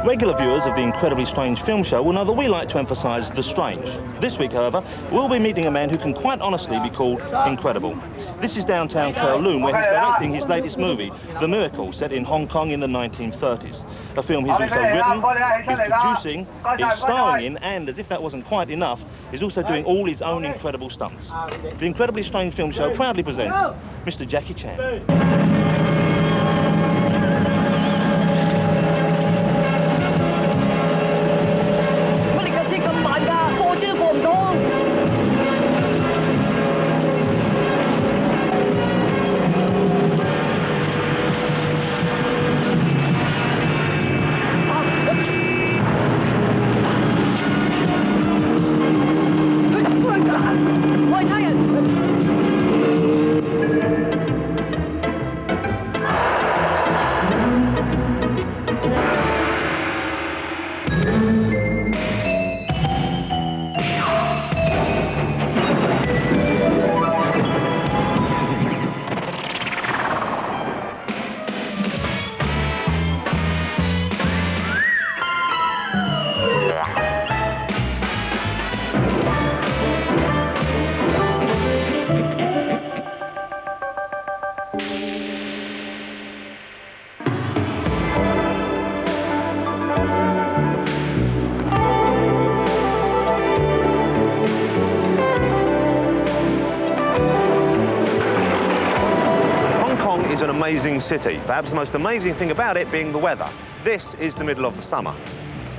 Regular viewers of the Incredibly Strange film show will know that we like to emphasise the strange. This week, however, we'll be meeting a man who can quite honestly be called incredible. This is downtown Kowloon, where he's directing his latest movie, The Miracle, set in Hong Kong in the 1930s. A film he's also written, is producing, is starring in, and, as if that wasn't quite enough, is also doing all his own incredible stunts. The Incredibly Strange film show proudly presents Mr. Jackie Chan. An amazing city, perhaps the most amazing thing about it being the weather. This is the middle of the summer.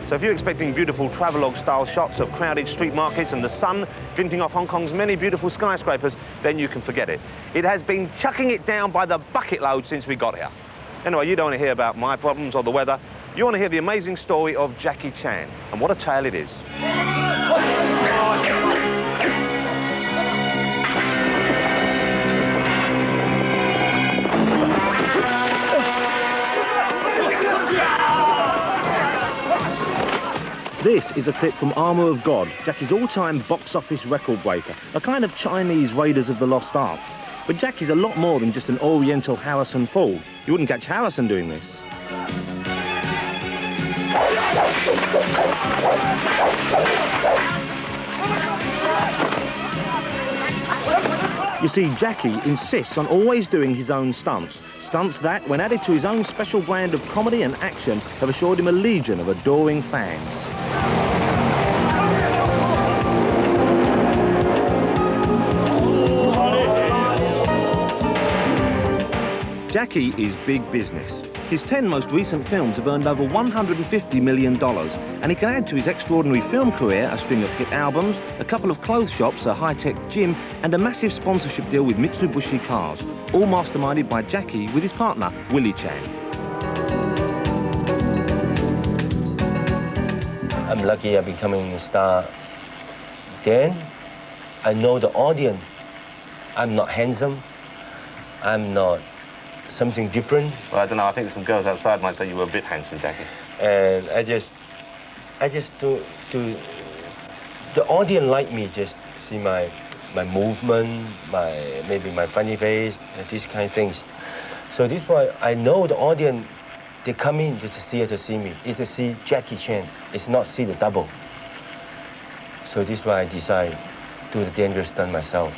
So if you're expecting beautiful travelogue style shots of crowded street markets and the sun glinting off Hong Kong's many beautiful skyscrapers, then you can forget it. It has been chucking it down by the bucket load since we got here. Anyway, you don't want to hear about my problems or the weather. You want to hear the amazing story of Jackie Chan, and what a tale it is. This is a clip from Armour of God, Jackie's all-time box office record breaker, a kind of Chinese Raiders of the Lost Ark. But Jackie's a lot more than just an Oriental Harrison fool. You wouldn't catch Harrison doing this. You see, Jackie insists on always doing his own stunts. Stunts that, when added to his own special brand of comedy and action, have assured him a legion of adoring fans. Jackie is big business. His 10 most recent films have earned over $150 million, and he can add to his extraordinary film career a string of hit albums, a couple of clothes shops, a high-tech gym, and a massive sponsorship deal with Mitsubishi cars, all masterminded by Jackie with his partner, Willie Chan. I'm lucky I'm becoming a star. Then I know the audience. I'm not handsome. I'm not something different. Well, I don't know, I think some girls outside might say you were a bit handsome, Jackie. And I just do the audience like me, just see my movement, maybe my funny face, and these kind of things. So this is why I know the audience, they come in just to see me. It's to see Jackie Chan. It's not see the double. So this is why I decide to do the dangerous stunt myself.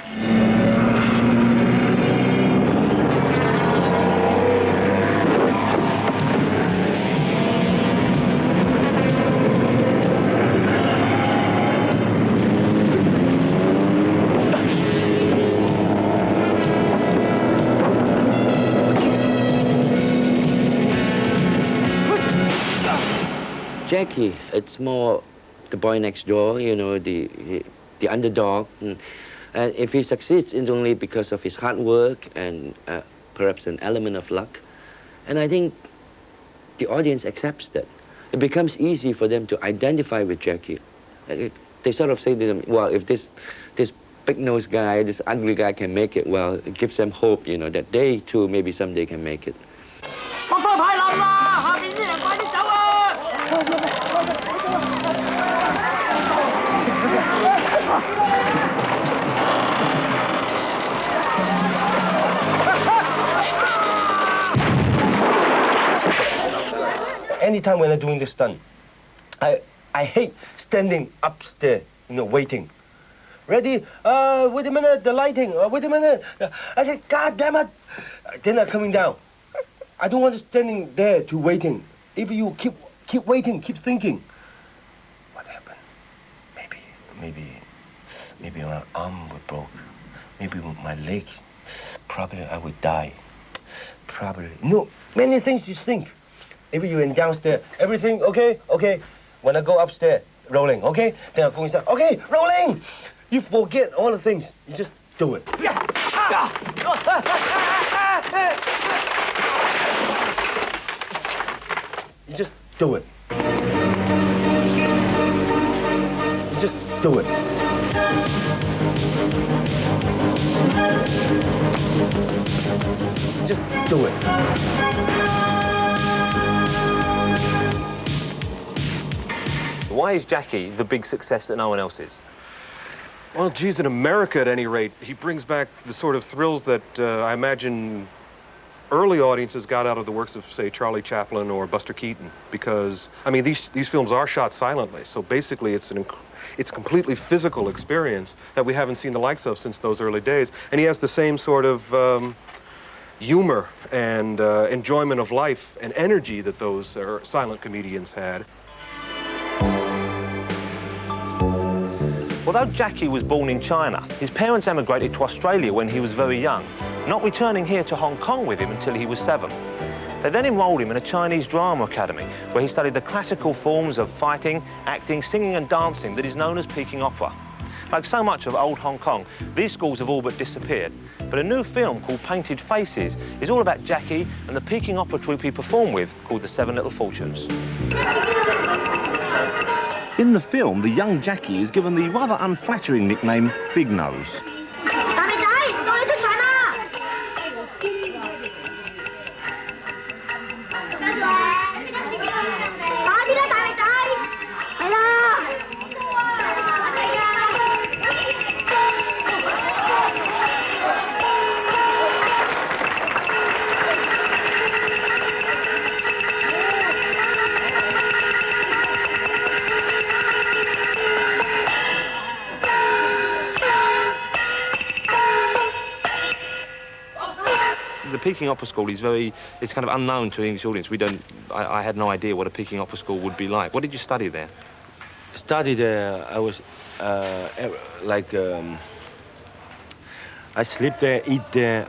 Jackie, it's more the boy next door, you know, the underdog. And if he succeeds, it's only because of his hard work and perhaps an element of luck. And I think the audience accepts that. It becomes easy for them to identify with Jackie. They sort of say to them, well, if this big-nosed guy, this ugly guy can make it, well, it gives them hope, you know, that they, too, maybe someday can make it. anytime when I'm doing the stunt, I hate standing upstairs, waiting. Ready? Wait a minute, the lighting. Wait a minute. I said, God damn it. Then I'm coming down. I don't want to standing there to waiting. If you keep waiting, keep thinking, what happened? Maybe my arm would broke. Maybe my leg. Probably I would die. Probably. No, many things you think. If you're in downstairs, everything okay? When I go upstairs, rolling, okay? Then I go inside, okay, rolling! You forget all the things. You just do it. You just do it. You just do it. Just do it. Why is Jackie the big success that no one else is? Well, geez, in America at any rate, he brings back the sort of thrills that I imagine early audiences got out of the works of, say, Charlie Chaplin or Buster Keaton, because, I mean, these films are shot silently, so basically it's a completely physical experience that we haven't seen the likes of since those early days, and he has the same sort of humor and enjoyment of life and energy that those silent comedians had. Although Jackie was born in China, his parents emigrated to Australia when he was very young, not returning here to Hong Kong with him until he was 7. They then enrolled him in a Chinese drama academy, where he studied the classical forms of fighting, acting, singing and dancing that is known as Peking opera. Like so much of old Hong Kong, these schools have all but disappeared, but a new film called Painted Faces is all about Jackie and the Peking opera troupe he performed with, called the Seven Little Fortunes. In the film, the young Jackie is given the rather unflattering nickname Big Nose. The Peking Opera School is it's kind of unknown to the English audience. I had no idea what a Peking Opera School would be like. What did you study there? Studied there, I was I sleep there, eat there,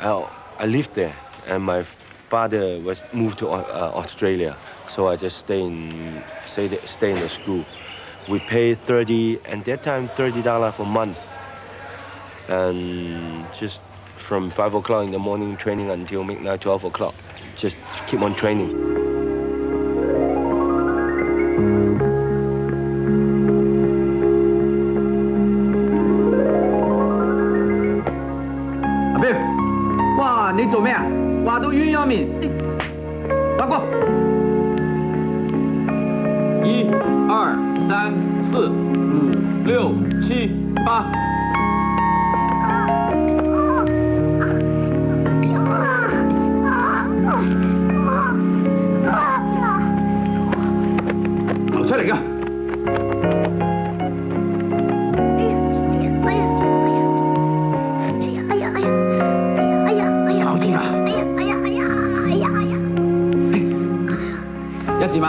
I lived there, and my father was moved to Australia, so I just stay in the school. We pay at that time $30 a month, and just from 5 o'clock in the morning training until midnight, 12 o'clock. Just keep on training. Abib， 哇，你做咩啊？畫到鴛鴦面，打過。1、2、3、4、5、6、7、8。 出嚟㗎！好啲啊！一字馬。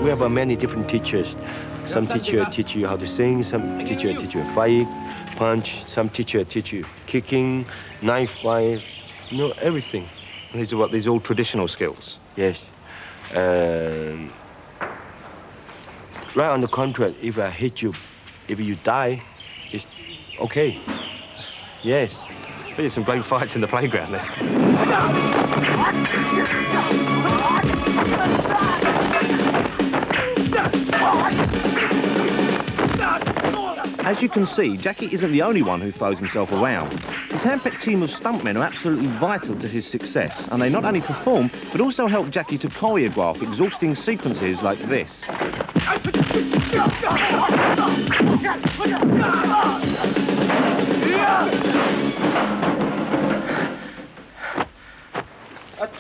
We have many different teachers. Some teacher teach you how to sing. Some teacher teach you fight, punch. Some teacher teach you kicking, knife fight. Everything. These are what? These are all traditional skills. Yes. Right on the contrary, if I hit you, if you die, it's okay. Yes. There's some great fights in the playground there. As you can see, Jackie isn't the only one who throws himself around. His hand-picked team of stuntmen are absolutely vital to his success, and they not only perform, but also help Jackie to choreograph exhausting sequences like this.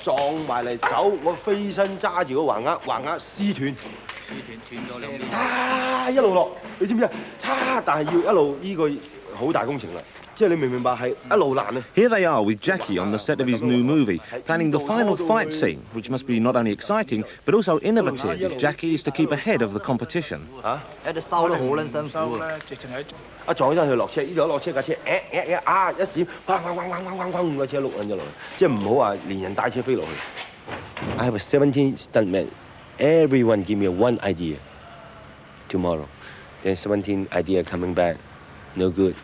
撞埋嚟走，我飛身揸住個橫額，橫額撕斷，叉一路落，你知唔知啊？叉，但係要一路呢個好大工程啦。 即係你明唔明白係一路難啊 Here they are with Jackie on the set of his new movie, planning the final fight scene, which must be not only exciting, but also innovative if Jackie is to keep ahead of the competition. 嚇！一隻收都好撚辛苦啊！一撞咗佢落車，呢度一落車架車，一閃，轟個車碌撚咗落去，即係唔好話連人帶車飛落去。I have a 17 stuntman. Everyone give me one idea. Tomorrow, then 17 idea coming back, no good.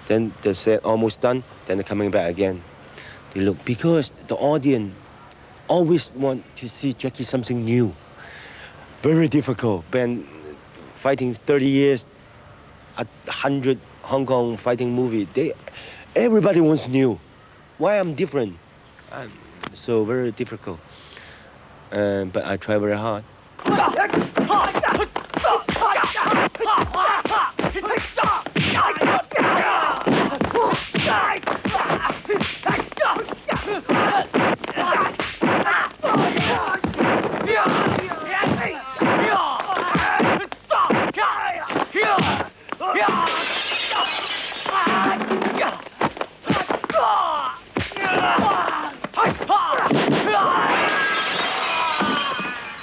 Then the set almost done, then they're coming back again. They look, because the audience always want to see Jackie something new. Very difficult. Been fighting 30 years, 100 Hong Kong fighting movie. Everybody wants new. Why I'm different? So very difficult. But I try very hard.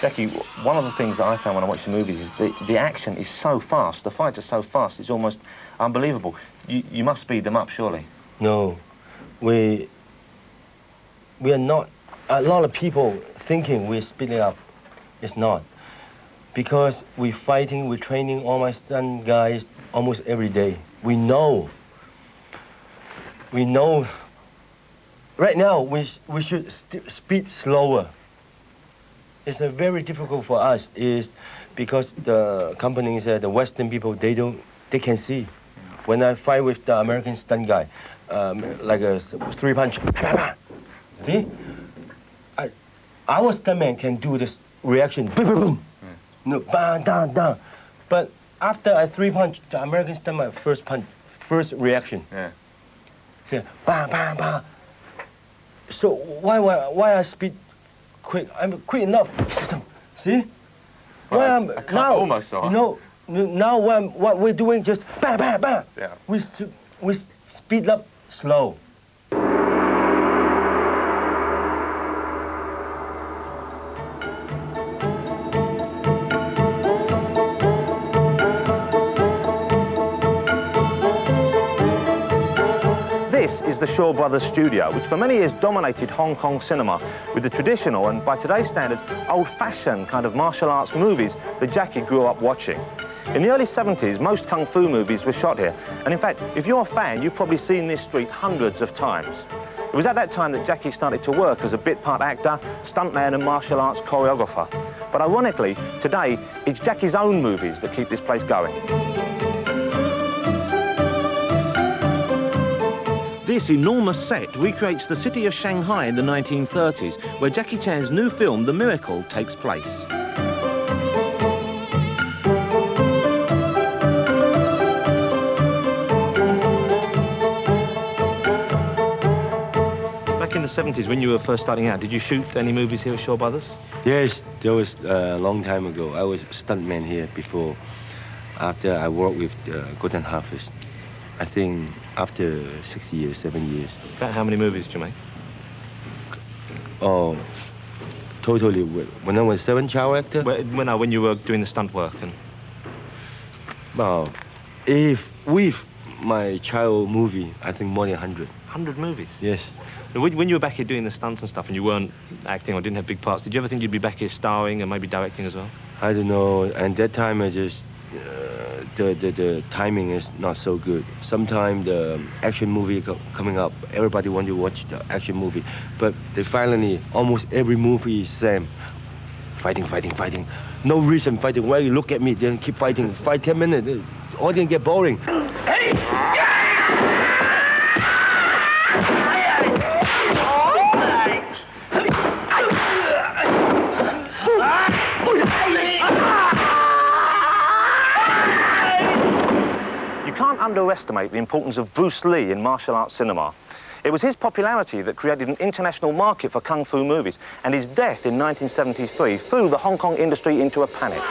Jackie, one of the things that I found when I watched the movies is the action is so fast, the fights are so fast, it's almost unbelievable. You must speed them up, surely? No, we are not. A lot of people thinking we're speeding up. It's not. Because we're fighting, we're training all my stunt guys almost every day. We know. Right now, we should speed slower. It's very difficult for us is because the companies, the Western people, they can see. When I fight with the American stunt guy, like a 3-punch, see? Our stuntman can do this reaction, boom, boom, boom. No, bang, down, down. But after I 3-punch, the American stuntman first reaction. Yeah. Say, bang, bang, bang. So why I speed quick? I'm quick enough. See? Why I'm now? Almost so. You know, now what we're doing just bang, bang, bang. Yeah. We speed up slow. This is the Shaw Brothers studio, which for many years dominated Hong Kong cinema with the traditional and, by today's standards, old-fashioned kind of martial arts movies that Jackie grew up watching. In the early 70s, most kung fu movies were shot here, and in fact, if you're a fan, you've probably seen this street hundreds of times. It was at that time that Jackie started to work as a bit-part actor, stuntman and martial arts choreographer. But ironically, today, it's Jackie's own movies that keep this place going. This enormous set recreates the city of Shanghai in the 1930s, where Jackie Chan's new film, The Miracle, takes place. Back in the 70s, when you were first starting out, did you shoot any movies here at Shaw Brothers? Yes, that was a long time ago. I was a stuntman here before, after I worked with Golden Harvest. I think after 6 years, 7 years. About how many movies did you make? Oh, totally. When I was 7 child actor? When you were doing the stunt work. And... Well, if with my child movie, I think more than 100. 100 movies? Yes. When you were back here doing the stunts and stuff and you weren't acting or didn't have big parts, did you ever think you'd be back here starring and maybe directing as well? I don't know. And that time I just, the timing is not so good. Sometimes the action movie coming up, everybody want to watch the action movie. But they finally, almost every movie is same. Fighting, fighting, fighting. No reason fighting. Why you look at me, then keep fighting. 5-10 minutes, the audience get boring. Hey! You can't underestimate the importance of Bruce Lee in martial arts cinema. It was his popularity that created an international market for kung fu movies, and his death in 1973 threw the Hong Kong industry into a panic.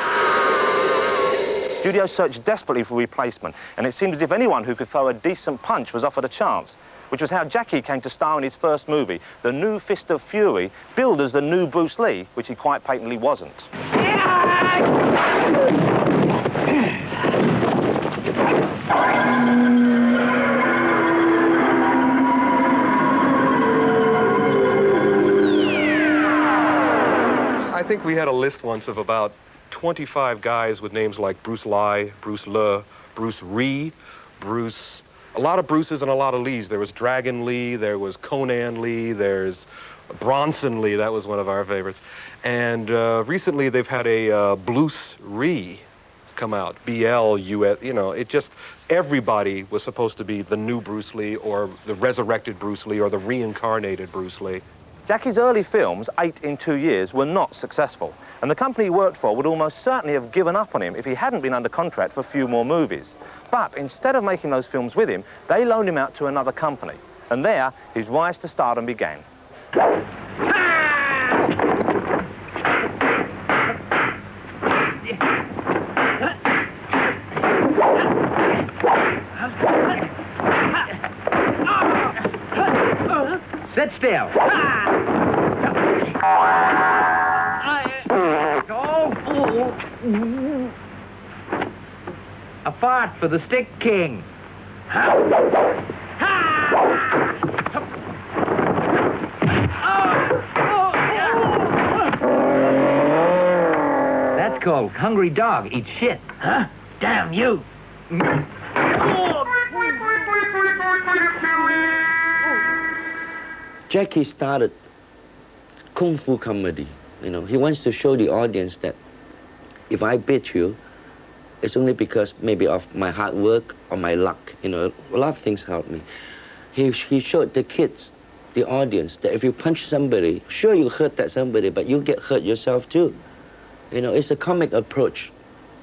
Studios searched desperately for a replacement, and it seemed as if anyone who could throw a decent punch was offered a chance, which was how Jackie came to star in his first movie, The New Fist of Fury, billed as the new Bruce Lee, which he quite patently wasn't. I think we had a list once of about 25 guys with names like Bruce Lai, Bruce Le, Bruce Ree, Bruce... A lot of Bruces and a lot of Lees. There was Dragon Lee, there was Conan Lee, there's Bronson Lee, that was one of our favorites. And recently they've had a Bruce Ree come out, B-L-U-S, you know, it just, everybody was supposed to be the new Bruce Lee or the resurrected Bruce Lee or the reincarnated Bruce Lee. Jackie's early films, 8 in 2 years, were not successful, and the company he worked for would almost certainly have given up on him if he hadn't been under contract for a few more movies. But instead of making those films with him, they loaned him out to another company, and there his rise to stardom began. Sit still. A fart for the Stick King. That's called hungry dog eats shit. Huh? Damn you. Jackie started kung fu comedy. You know, he wants to show the audience that if I beat you, it's only because maybe of my hard work or my luck. You know, a lot of things helped me. He showed the kids, the audience, that if you punch somebody, sure you hurt that somebody, but you get hurt yourself too. You know, it's a comic approach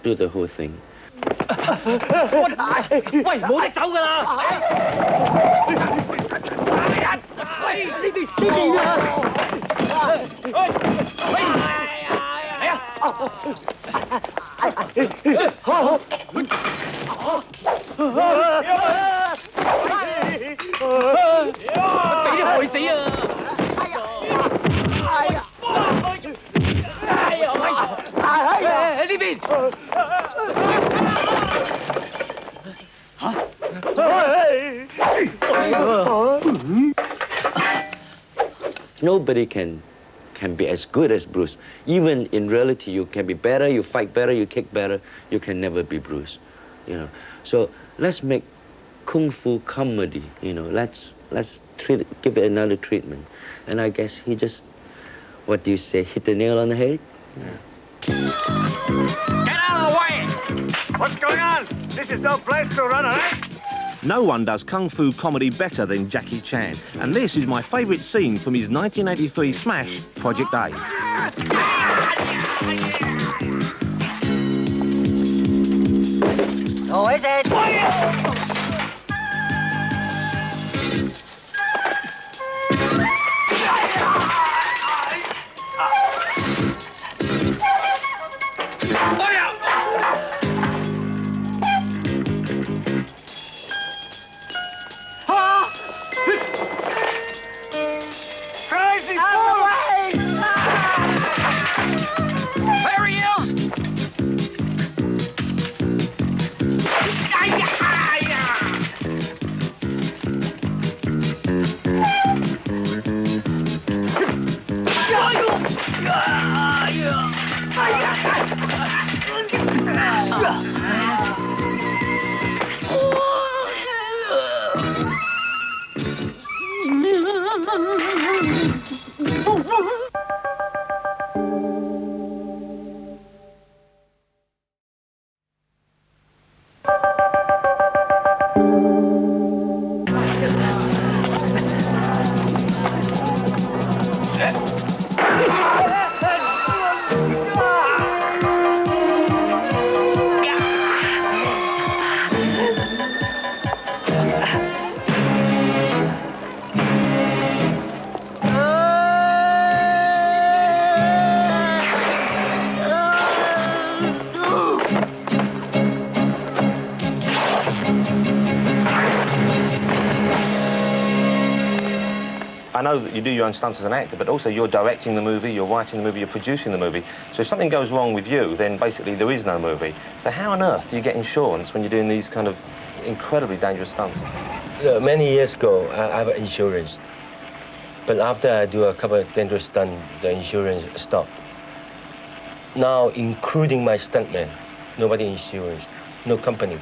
to the whole thing. Nobody can be as good as Bruce. Even in reality, you can be better, you fight better, you kick better. You can never be Bruce, you know. So let's make kung fu comedy, you know. Let's give it another treatment. And I guess he just, what do you say, hit the nail on the head? Yeah. Get out of the way! What's going on? This is no place to run a race. No one does kung fu comedy better than Jackie Chan, and this is my favourite scene from his 1983 smash, Project A. Who is it? I know that you do your own stunts as an actor, but also you're directing the movie, you're writing the movie, you're producing the movie. So if something goes wrong with you, then basically there is no movie. So how on earth do you get insurance when you're doing these kind of incredibly dangerous stunts? Many years ago, I have insurance. But after I do a couple of dangerous stunts, the insurance stopped. Now, including my stuntman, nobody insurance, no company.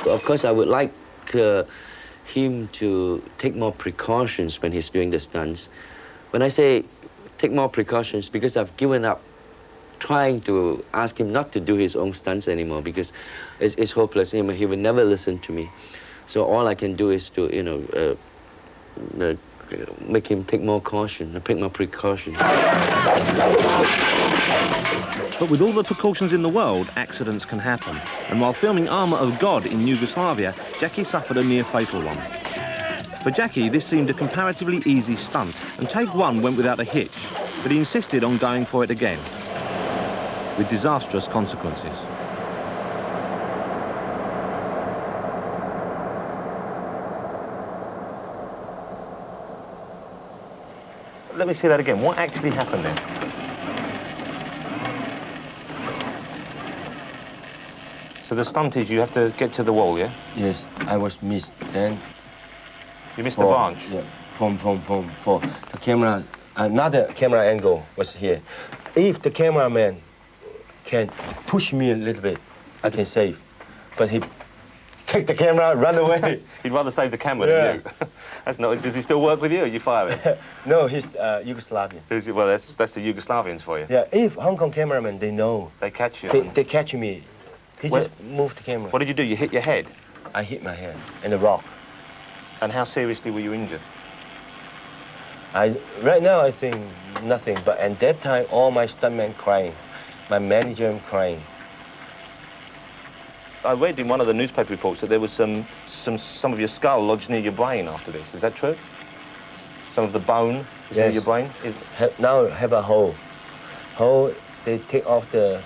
Of course, I would like him to take more precautions when he's doing the stunts. When I say take more precautions, because I've given up trying to ask him not to do his own stunts anymore, because it's hopeless. He will never listen to me. So all I can do is to, make him take more caution, take more precautions. But with all the precautions in the world, accidents can happen. And while filming Armour of God in Yugoslavia, Jackie suffered a near-fatal one. For Jackie, this seemed a comparatively easy stunt, and take one went without a hitch, but he insisted on going for it again, with disastrous consequences. Let me see that again. What actually happened then? So the stunt is you have to get to the wall, yeah? Yes, I was missed. Then You missed the branch? Yeah, from the camera, another camera angle was here. If the cameraman can push me a little bit, I can save. But he take the camera, run away. He'd rather save the camera than you. That's not. Does he still work with you, or you fire him? No, he's Yugoslavian. Well, that's the Yugoslavians for you. Yeah, if Hong Kong cameraman, they know. They catch you. They catch me. He just moved the camera. What did you do? You hit your head? I hit my head in a rock. And how seriously were you injured? Right now, I think nothing. But at that time, all my stuntmen crying. My manager crying. I read in one of the newspaper reports that there was some of your skull lodged near your brain after this. Is that true? Some of the bone was near your brain? Now have a hole. Hole, they take off the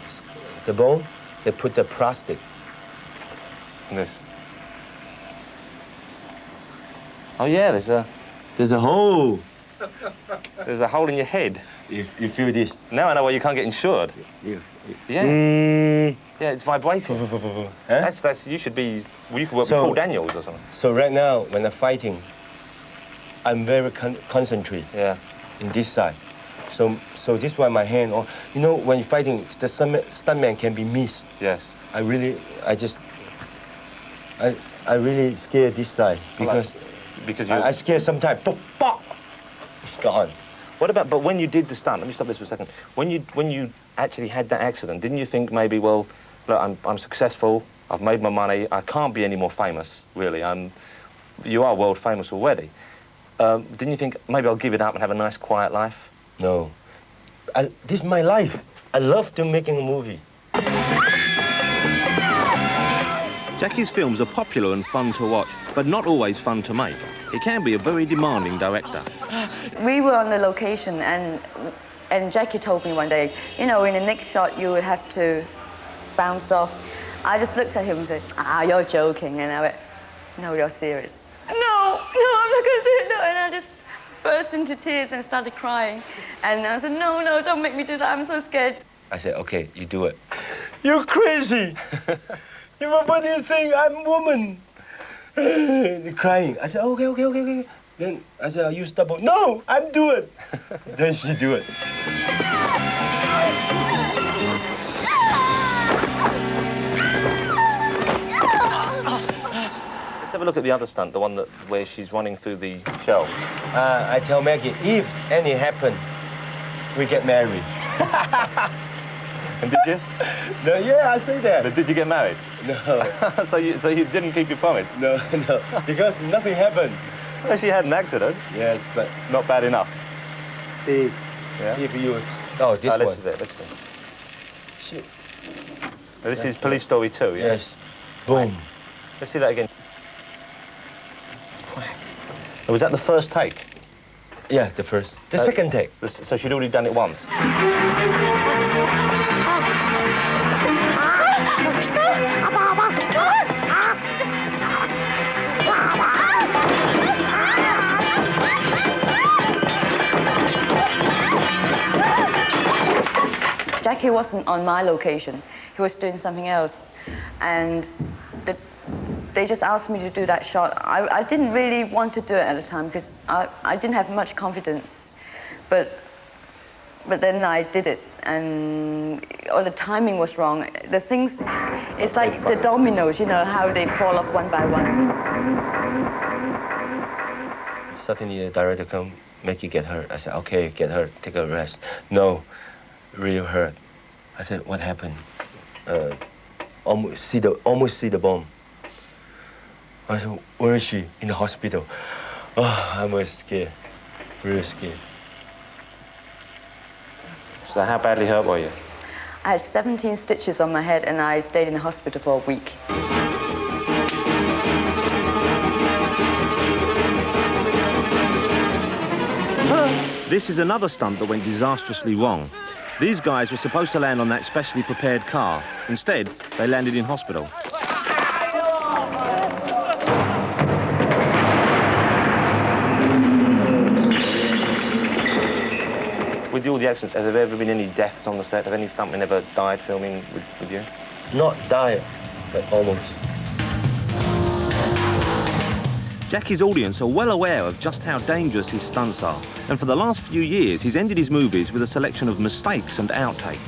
bone, they put the plastic. In this. Oh yeah, There's a hole. there's a hole in your head. If you feel this. Now I know why you can't get insured. Yeah. Yeah, it's vibrating. Huh? That's you should be. Well, you could work with Paul Daniels or something. So right now, when I'm fighting, I'm very concentrate. Yeah. In this side. So this is why my hand. You know, when you're fighting, the stuntman can be missed. Yes. I really scared this side because I scared sometimes. Pop, gone. What about? But when you did the stunt, let me stop this for a second. When you actually had that accident, didn't you think maybe, well, look, I'm successful. I've made my money. I can't be any more famous, really. You are world famous already. Didn't you think maybe I'll give it up and have a nice, quiet life? No. This is my life. I love to making a movie. Jackie's films are popular and fun to watch, but not always fun to make. He can be a very demanding director. We were on the location, and Jackie told me one day, in the next shot you would have to bounce off. I just looked at him and said, you're joking. And I went, no, you're serious. No, I'm not going to do it, no. And I just burst into tears and started crying. And I said, no, don't make me do that. I'm so scared. I said, okay, you do it. You're crazy. What do you think? I'm a woman. They're crying. I said, okay. Then I said, you stubborn. No, I'm do it. Then she do it. Let's have a look at the other stunt, the one where she's running through the shelves. I tell Maggie, if any happen, we get married. And did you? No, yeah, I say that. But did you get married? No. so you didn't keep your promise? No, because nothing happened. Well, she had an accident. Yes, but not bad enough. If you... Oh, this one. Let's see. Shit. This is Police Story 2, yeah? Yes. Boom. Let's see that again. Oh, was that the first take? Yeah, the second take. So she'd already done it once. Jackie wasn't on my location. He was doing something else. And they just asked me to do that shot. I didn't really want to do it at the time because I didn't have much confidence. But then I did it, and the timing was wrong. The things, it's like the dominoes, you know, how they fall off one by one. Suddenly the director come, make you get hurt. I said, okay, get hurt, take a rest. No, real hurt. I said, what happened? Almost see the bomb. I said, where is she? In the hospital. Oh, I was scared, really scared. So how badly hurt were you? I had 17 stitches on my head and I stayed in the hospital for a week. This is another stunt that went disastrously wrong. These guys were supposed to land on that specially prepared car. Instead, they landed in hospital. With all the accidents, have there ever been any deaths on the set? Have any stuntmen ever died filming with you? Not died, but almost. Jackie's audience are well aware of just how dangerous his stunts are, and for the last few years he's ended his movies with a selection of mistakes and outtakes.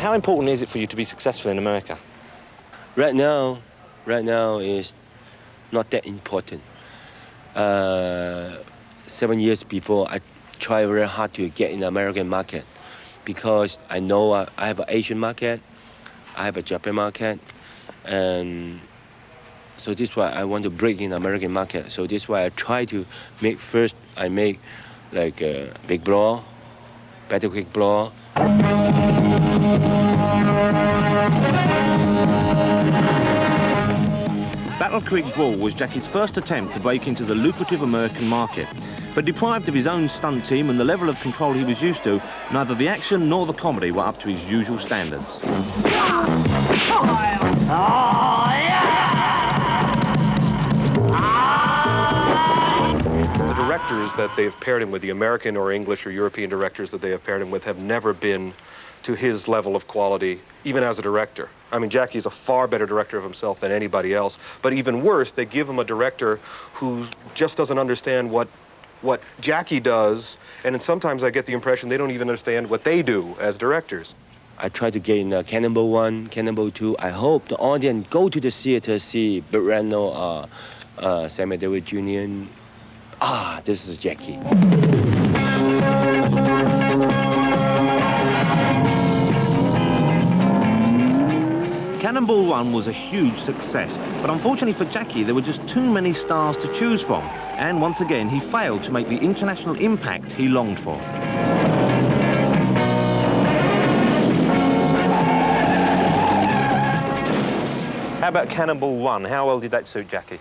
How important is it for you to be successful in America? Right now is not that important. 7 years before, I tried very hard to get in the American market because I know I have an Asian market, I have a Japan market, and so this is why I want to break in the American market. So this is why I try to make first, I make like a big blow, Battle Creek blow. Battle Creek Brawl was Jackie's first attempt to break into the lucrative American market. But deprived of his own stunt team and the level of control he was used to, neither the action nor the comedy were up to his usual standards. The directors that they've paired him with, the American or English or European directors that they have paired him with, have never been to his level of quality, even as a director. I mean, Jackie's a far better director of himself than anybody else, but even worse, they give him a director who just doesn't understand what Jackie does, and sometimes I get the impression they don't even understand what they do as directors. I try to get in Cannonball 1, Cannonball 2. I hope the audience go to the theater, see Burt Reynolds, Samuel David Jr. Ah, this is Jackie. Cannonball 1 was a huge success, but unfortunately for Jackie, there were just too many stars to choose from, and once again, he failed to make the international impact he longed for. How about Cannonball 1? How well did that suit Jackie?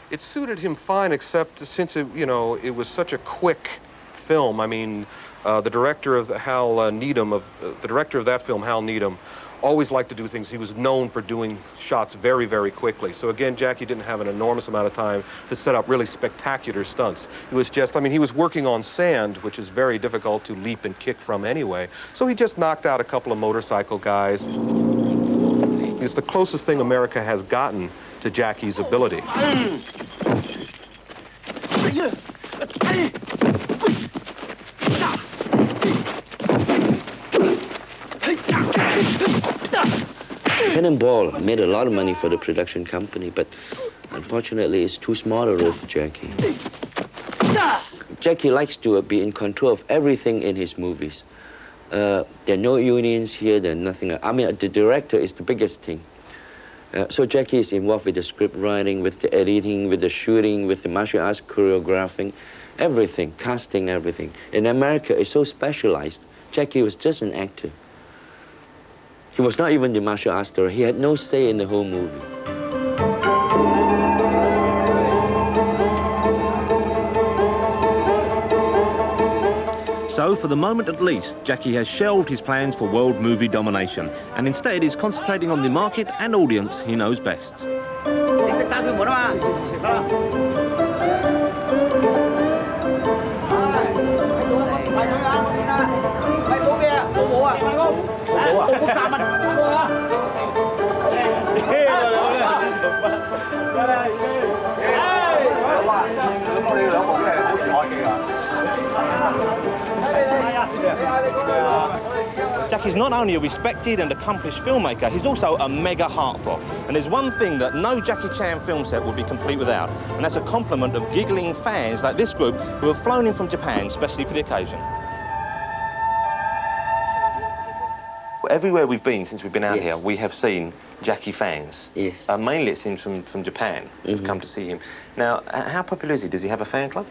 It suited him fine, except since it was such a quick film. I mean, The director of the director of that film, Hal Needham, always liked to do things. He was known for doing shots very, very quickly. So again, Jackie didn't have an enormous amount of time to set up really spectacular stunts. It was just, I mean, he was working on sand, which is very difficult to leap and kick from anyway. So he just knocked out a couple of motorcycle guys. It's the closest thing America has gotten to Jackie's ability. Cannonball made a lot of money for the production company, but unfortunately it's too small a role for Jackie. Jackie likes to be in control of everything in his movies. There are no unions here, there's nothing. I mean, the director is the biggest thing. So Jackie is involved with the script writing, with the editing, with the shooting, with the martial arts choreographing, everything, casting, everything. In America, it's so specialized. Jackie was just an actor. He was not even the martial arts director. He had no say in the whole movie. So, for the moment at least, Jackie has shelved his plans for world movie domination and instead is concentrating on the market and audience he knows best. Jackie's not only a respected and accomplished filmmaker, he's also a mega heartthrob. And there's one thing that no Jackie Chan film set would be complete without, and that's a complement of giggling fans like this group who have flown in from Japan especially for the occasion. Everywhere we've been since we've been out here, we have seen Jackie fans. Yes. Mainly it seems from Japan who've come to see him. Now, how popular is he? Does he have a fan club?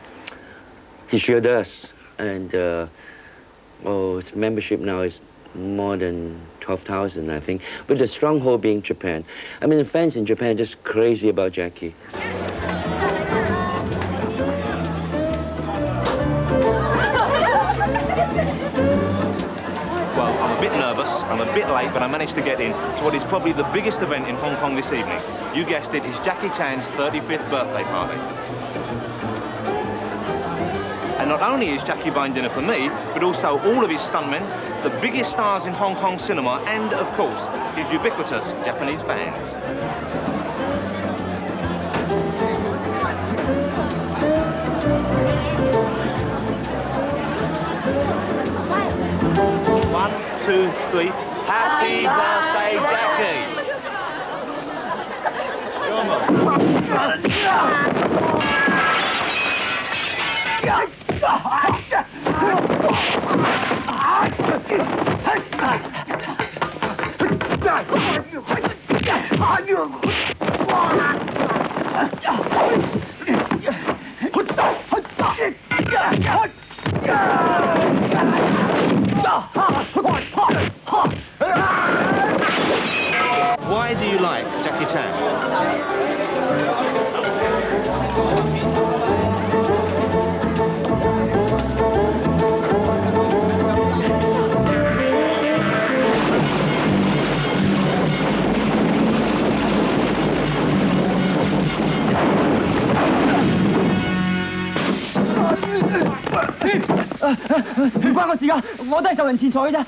He sure does. And his membership now is more than 12,000, I think, with the stronghold being Japan. I mean, the fans in Japan are just crazy about Jackie. Well, I'm a bit nervous, I'm a bit late, but I managed to get in to what is probably the biggest event in Hong Kong this evening. You guessed it, it's Jackie Chan's 35th birthday party. And not only is Jackie buying dinner for me, but also all of his stuntmen, the biggest stars in Hong Kong cinema, and, of course, his ubiquitous Japanese fans. One, two, three. Happy birthday, Jackie! Come Why do you like Jackie Chan?唔關我事㗎，我都係受人錢財嘅啫。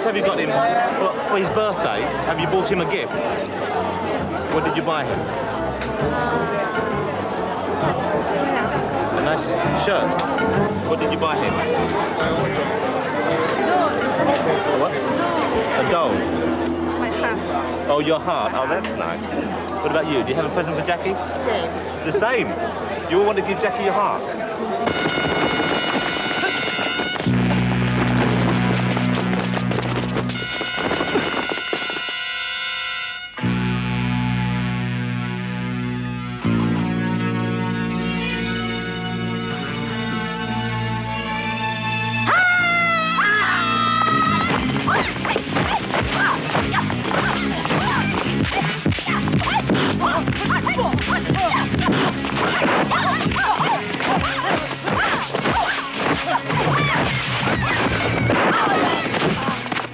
Have you got him for his birthday? Have you bought him a gift? What did you buy him? A nice shirt. What did you buy him? A what? A doll. My heart. Oh, your heart. Oh, that's nice. What about you? Do you have a present for Jackie? Same. The same. You all want to give Jackie your heart.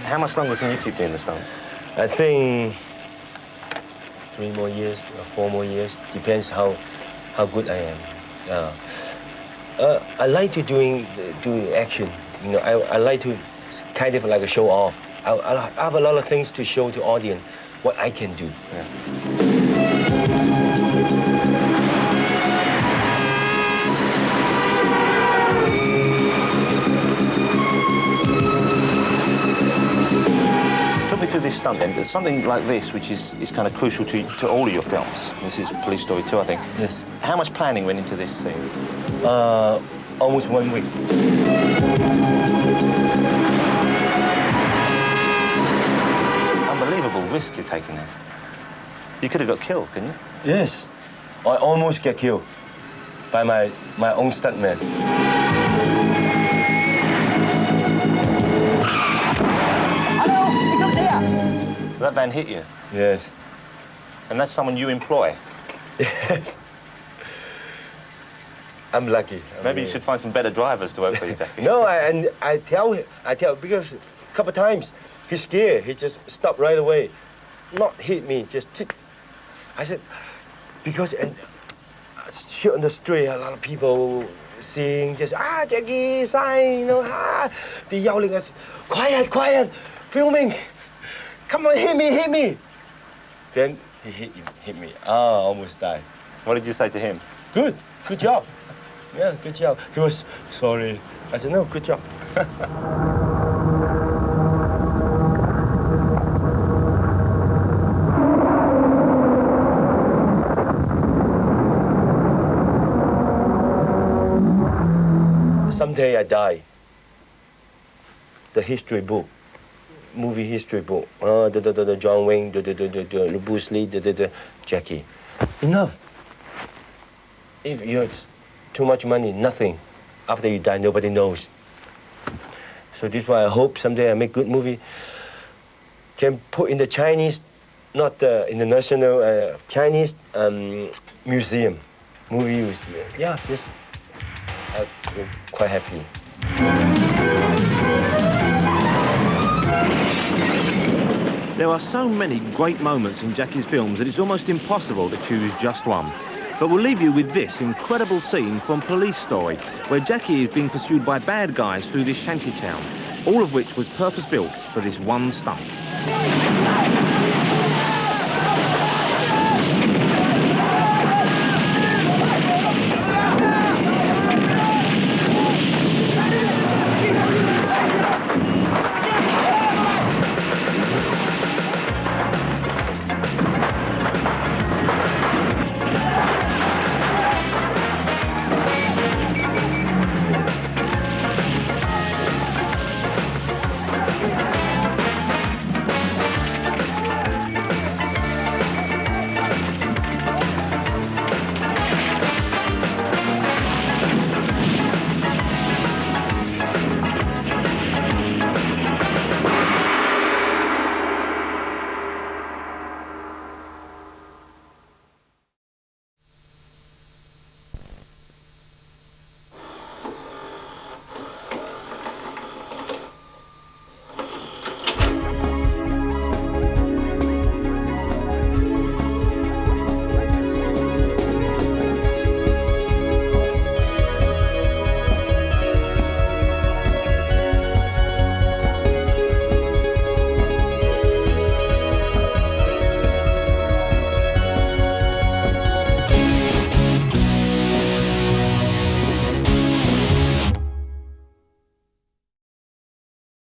How much longer can you keep doing the stunts? I think 3 more years or 4 more years, depends how good I am. I like to doing action. You know, I like to kind of like a show off. I have a lot of things to show to audience what I can do. Talk me through this stunt then. There's something like this which is kind of crucial to all of your films. This is Police Story 2, I think. Yes. How much planning went into this scene? Almost 1 week. Unbelievable risk you're taking there. You could have got killed, couldn't you? Yes. I almost get killed by my own stuntman. So that van hit you? Yes. And that's someone you employ? Yes. I'm lucky. Maybe you should find some better drivers to work for you, Jackie. No, I tell because a couple of times he's scared. He just stopped right away, not hit me, just tick. I said, because and shit on the street, a lot of people seeing just Jackie, sign, you know, they yelling us, quiet, filming, come on, hit me. Then he hit me. Almost died. What did you say to him? Good job. Yeah, good job. He was sorry. I said, no, good job. Someday I die. The history book, movie history book. The John Wayne, the Bruce Lee, Jackie. Enough. If you have too much money, nothing. After you die, nobody knows. So this is why I hope someday I make good movie. Can put in the Chinese, not in the national Chinese museum, movie. Yeah, yes. I'm quite happy. There are so many great moments in Jackie's films that it's almost impossible to choose just one. But we'll leave you with this incredible scene from Police Story, where Jackie is being pursued by bad guys through this shanty town, all of which was purpose-built for this one stunt.